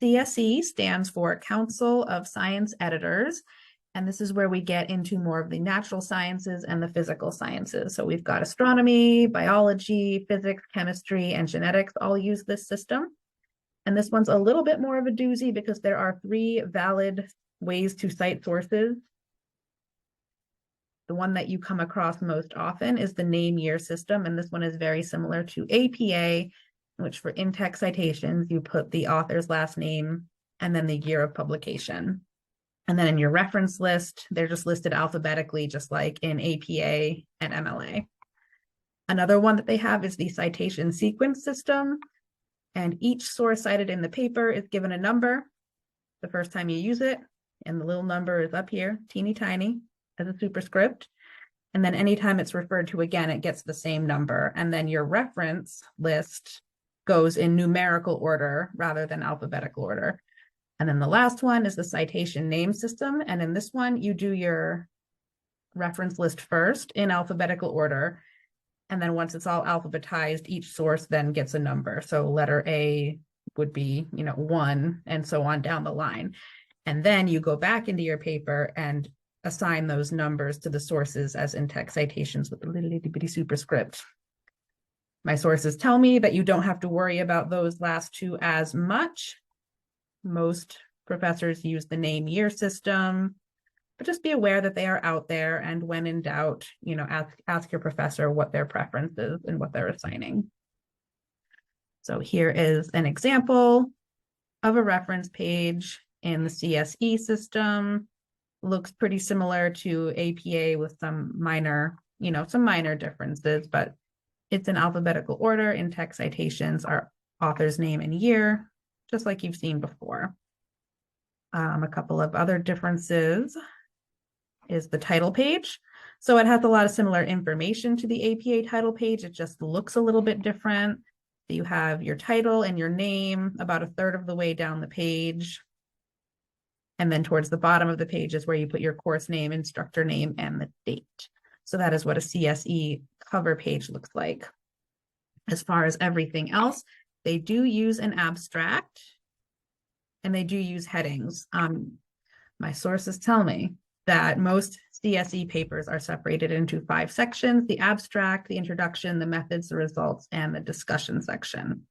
CSE stands for Council of Science Editors, and this is where we get into more of the natural sciences and the physical sciences. So we've got astronomy, biology, physics, chemistry, and genetics all use this system. And this one's a little bit more of a doozy because there are 3 valid ways to cite sources. The one that you come across most often is the name year system, and this one is very similar to APA, which for in-text citations, you put the author's last name and then the year of publication. And then in your reference list, they're just listed alphabetically, just like in APA and MLA. Another one that they have is the citation sequence system. And each source cited in the paper is given a number the first time you use it. And the little number is up here, teeny tiny, as a superscript. And then anytime it's referred to again, it gets the same number. And then your reference list goes in numerical order rather than alphabetical order. And then the last one is the citation name system. And in this one, you do your reference list first in alphabetical order. And then once it's all alphabetized, each source then gets a number. So letter A would be, 1 and so on down the line. And then you go back into your paper and assign those numbers to the sources as in-text citations with a little itty bitty superscript. My sources tell me that you don't have to worry about those last 2 as much. Most professors use the name year system, but just be aware that they are out there. And when in doubt, ask your professor what their preference is and what they're assigning. So here is an example of a reference page in the CSE system. Looks pretty similar to APA with some minor differences, but it's in alphabetical order. In text citations are author's name and year, just like you've seen before. A couple of other differences is the title page. So it has a lot of similar information to the APA title page. It just looks a little bit different. You have your title and your name about a third of the way down the page. And then towards the bottom of the page is where you put your course name, instructor name, and the date. So that is what a CSE cover page looks like. As far as everything else, they do use an abstract and they do use headings. My sources tell me that most CSE papers are separated into 5 sections: the abstract, the introduction, the methods, the results, and the discussion section.